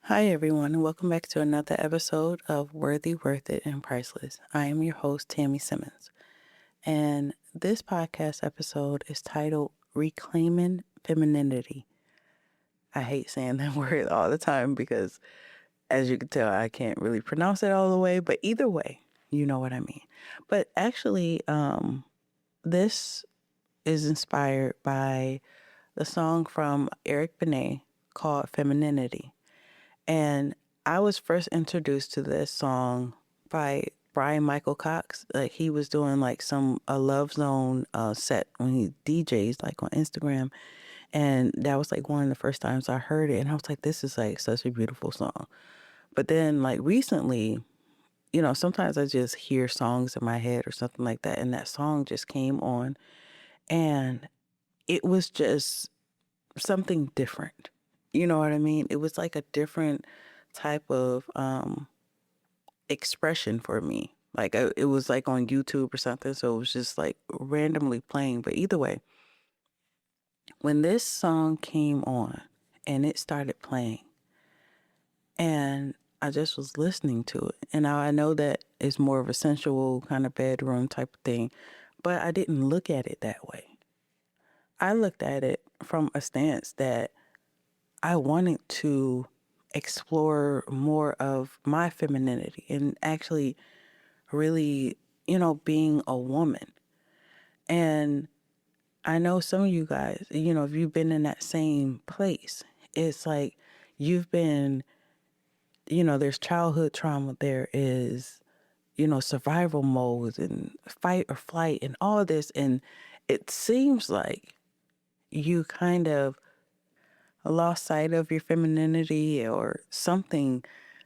Hi, everyone, and welcome back to another episode of Worthy Worth It and Priceless. I am your host, Tammy Simmons, and this podcast episode is titled Reclaiming Femininity. I hate saying that word all the time because, as you can tell, I can't really pronounce it all the way, but either way, you know what I mean. But actually, this is inspired by the song from Eric Benét called Femininity. And I was first introduced to this song by Brian Michael Cox. Like he was doing like a Love Zone set when he DJs like on Instagram. And that was like one of the first times I heard it. And I was like, this is like such a beautiful song. But then like recently, sometimes I just hear songs in my head or something like that. And that song just came on and it was just something different. You know what I mean? It was like a different type of expression for me. Like it was like on YouTube or something, so it was just like randomly playing. But either way, when this song came on and it started playing, and I just was listening to it, and now I know that it's more of a sensual kind of bedroom type of thing, but I didn't look at it that way. I looked at it from a stance that I wanted to explore more of my femininity and actually really, being a woman. And I know some of you guys, if you've been in that same place, it's like you've been, there's childhood trauma, there is, survival modes and fight or flight and all this. And it seems like you kind of lost sight of your femininity or something,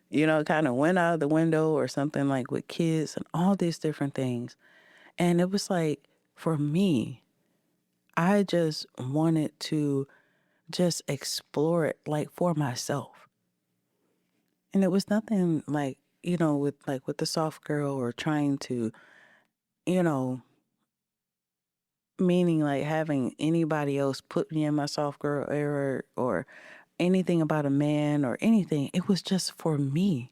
kind of went out of the window or something like with kids and all these different things. And it was like, for me, I just wanted to just explore it like for myself. And it was nothing like, with the soft girl or trying to, you know, meaning like having anybody else put me in my soft girl era or anything about a man or anything. It was just for me.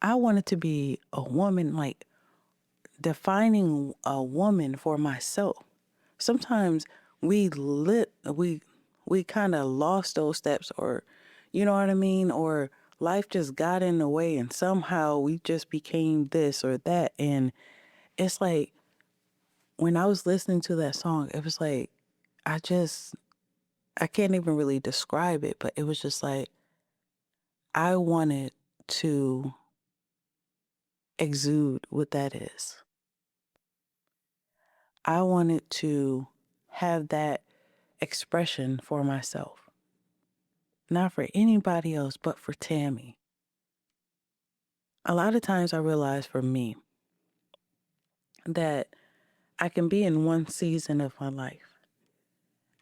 I wanted to be a woman, like defining a woman for myself. Sometimes we kind of lost those steps, or you know what I mean, or life just got in the way and somehow we just became this or that. And it's like when I was listening to that song, it was like I just I can't even really describe it, but it was just like I wanted to exude what that is. I wanted to have that expression for myself. Not for anybody else, but for Tammy. A lot of times I realize for me that I can be in one season of my life.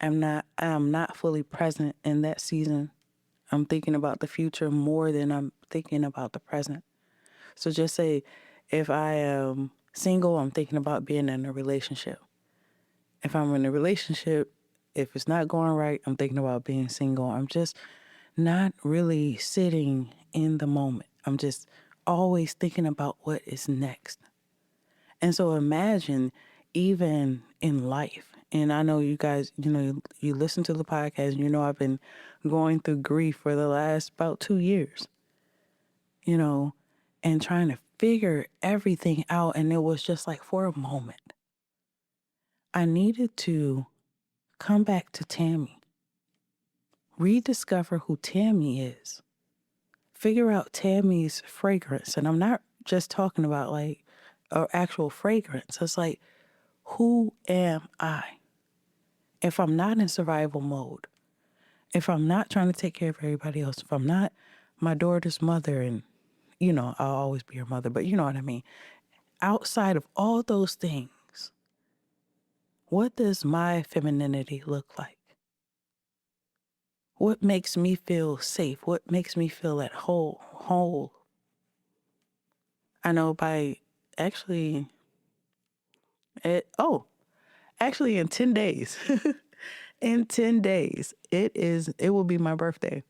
I'm not fully present in that season. I'm thinking about the future more than I'm thinking about the present. So just say if I am single, I'm thinking about being in a relationship. If I'm in a relationship, if it's not going right, I'm thinking about being single. I'm just not really sitting in the moment. I'm just always thinking about what is next. And so imagine even in life, and I know you guys, you listen to the podcast, and I've been going through grief for the last about 2 years, you know, and trying to figure everything out. And it was just like for a moment, I needed to come back to Tammy, rediscover who Tammy is, figure out Tammy's fragrance. And I'm not just talking about like an actual fragrance. It's like, who am I? If I'm not in survival mode, if I'm not trying to take care of everybody else, if I'm not my daughter's mother, and, I'll always be her mother, but you know what I mean? Outside of all those things, what does my femininity look like? What makes me feel safe? What makes me feel at whole? I know by actually, it, oh, actually in 10 days, in 10 days, it will be my birthday.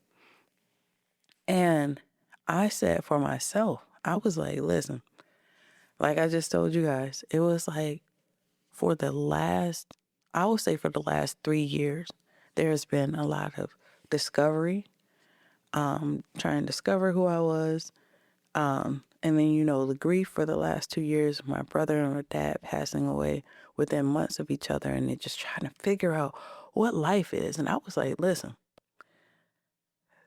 I said for myself, I was like, listen, like I just told you guys, it was like I would say for the last 3 years, there's been a lot of discovery, trying to discover who I was. And then, the grief for the last 2 years, my brother and my dad passing away within months of each other, and then just trying to figure out what life is. And I was like, listen,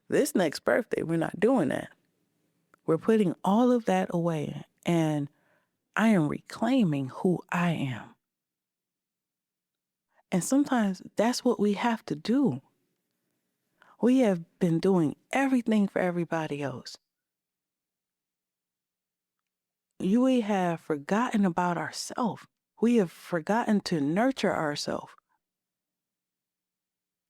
this next birthday, we're not doing that. We're putting all of that away, and I am reclaiming who I am. And sometimes that's what we have to do. We have been doing everything for everybody else. We have forgotten about ourselves. We have forgotten to nurture ourselves.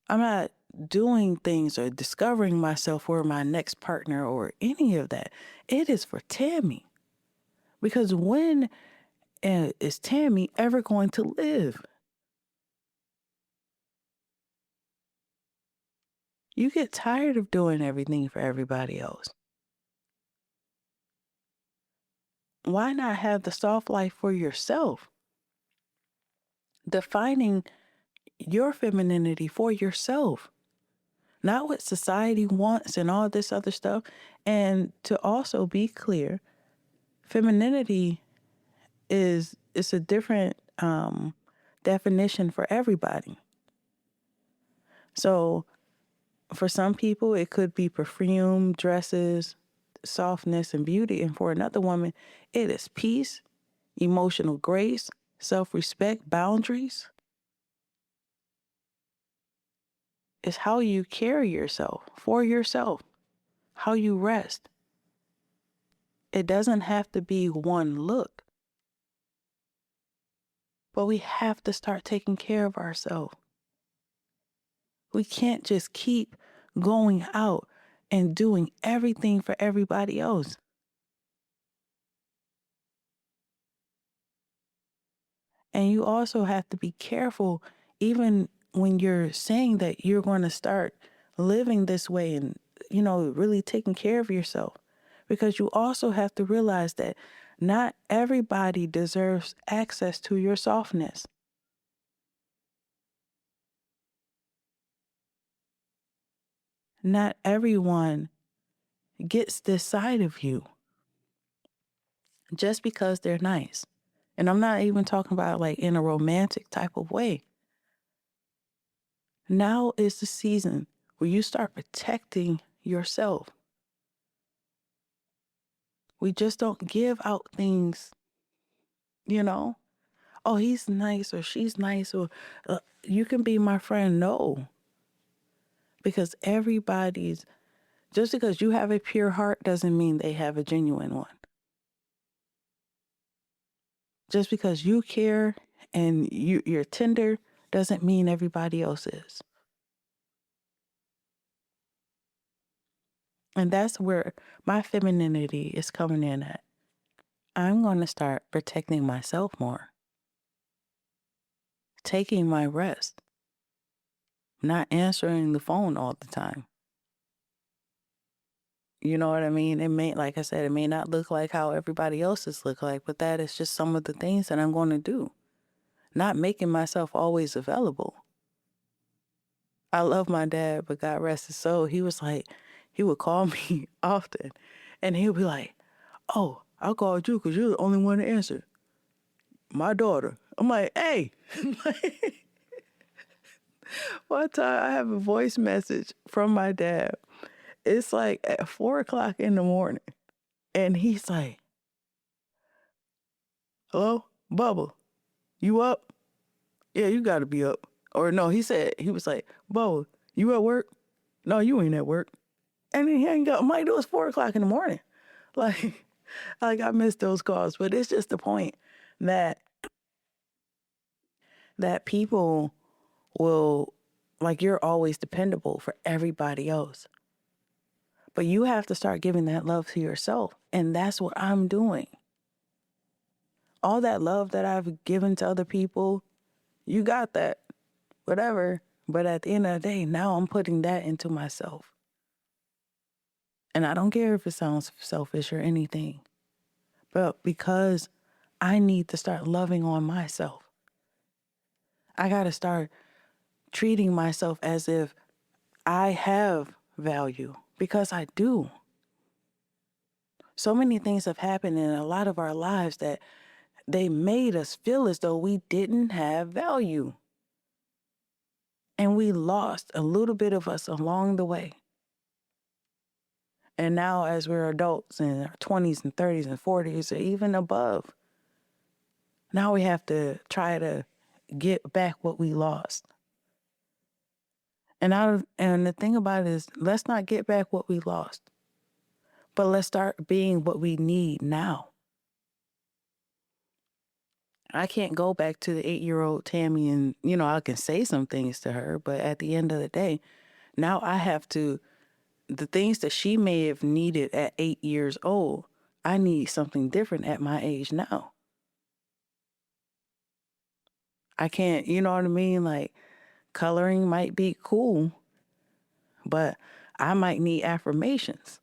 I'm not doing things or discovering myself for my next partner or any of that. It is for Tammy. Because when is Tammy ever going to live? You get tired of doing everything for everybody else. Why not have the soft life for yourself? Defining your femininity for yourself, not what society wants and all this other stuff. And to also be clear, femininity it's a different definition for everybody. So for some people, it could be perfume, dresses, softness, and beauty. And for another woman, it is peace, emotional grace, self-respect, boundaries. It's how you carry yourself, for yourself, how you rest. It doesn't have to be one look, but we have to start taking care of ourselves. We can't just keep going out and doing everything for everybody else. And you also have to be careful, even when you're saying that you're going to start living this way and, really taking care of yourself. Because you also have to realize that not everybody deserves access to your softness. Not everyone gets this side of you just because they're nice. And I'm not even talking about like in a romantic type of way. Now is the season where you start protecting yourself. We just don't give out things, oh, he's nice or she's nice or you can be my friend. No, because just because you have a pure heart doesn't mean they have a genuine one. Just because you care and you're tender doesn't mean everybody else is. And that's where my femininity is coming in at. I'm going to start protecting myself more, taking my rest, not answering the phone all the time. You know what I mean? Like I said, it may not look like how everybody else's look like, but that is just some of the things that I'm going to do. Not making myself always available. I love my dad, but God rest his soul. He would call me often and he'll be like, oh, I called you because you're the only one to answer. My daughter. I'm like, hey. One time I have a voice message from my dad. It's like at 4:00 in the morning. And he's like, hello, Bubba, you up? Yeah, you got to be up. Or no, he was like, Bubba, you at work? No, you ain't at work. And then he hang up. I'm like, it was 4:00 in the morning. Like, I missed those calls. But it's just the point that people will, like, you're always dependable for everybody else. But you have to start giving that love to yourself. And that's what I'm doing. All that love that I've given to other people, you got that, whatever. But at the end of the day, now I'm putting that into myself. And I don't care if it sounds selfish or anything, but because I need to start loving on myself. I got to start treating myself as if I have value, because I do. So many things have happened in a lot of our lives that they made us feel as though we didn't have value. And we lost a little bit of us along the way. And now, as we're adults in our 20s and 30s and 40s, or even above, now we have to try to get back what we lost. And the thing about it is, let's not get back what we lost, but let's start being what we need now. I can't go back to the 8-year-old Tammy and, I can say some things to her, but at the end of the day, now I have to, the things that she may have needed at 8 years old, I need something different at my age now. I can't, you know what I mean? Like, coloring might be cool, but I might need affirmations.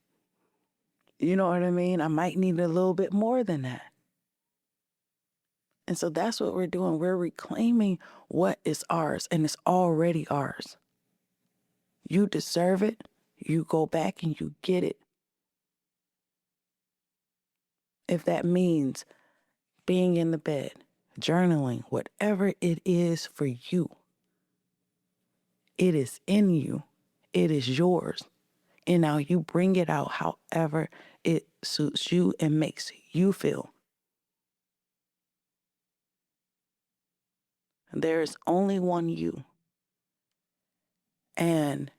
You know what I mean? I might need a little bit more than that. And so that's what we're doing. We're reclaiming what is ours, and it's already ours. You deserve it. You go back and you get it. If that means being in the bed, journaling, whatever it is for you, it is in you. It is yours. And now you bring it out however it suits you and makes you feel. There is only one you. And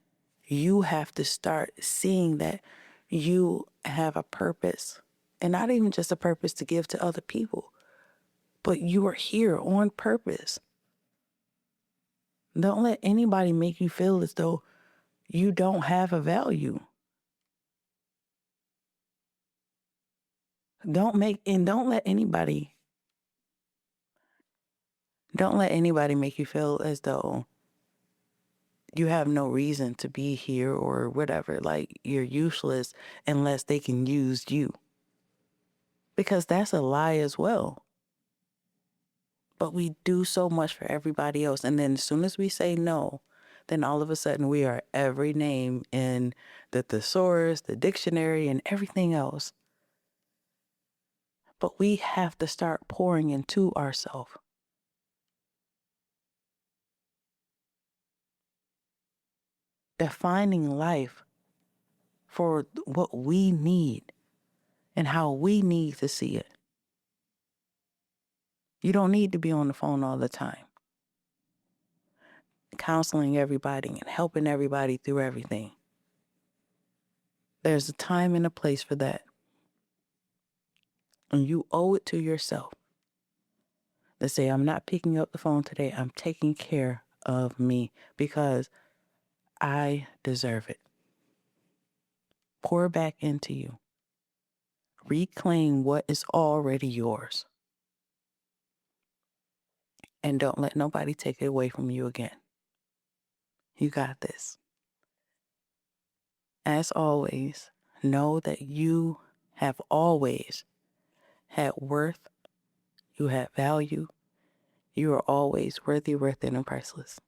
you have to start seeing that you have a purpose. And not even just a purpose to give to other people, but you are here on purpose. Don't let anybody make you feel as though you don't have a value. Don't let anybody make you feel as though you have no reason to be here or whatever, like you're useless unless they can use you. Because that's a lie as well. But we do so much for everybody else. And then as soon as we say no, then all of a sudden we are every name in the thesaurus, the dictionary, and everything else. But we have to start pouring into ourselves. Defining life for what we need and how we need to see it. You don't need to be on the phone all the time, counseling everybody and helping everybody through everything. There's a time and a place for that. And you owe it to yourself to say, I'm not picking up the phone today. I'm taking care of me because I deserve it. Pour back into you. Reclaim what is already yours. And don't let nobody take it away from you again. You got this. As always, know that you have always had worth. You have value. You are always worthy, worth it, and priceless.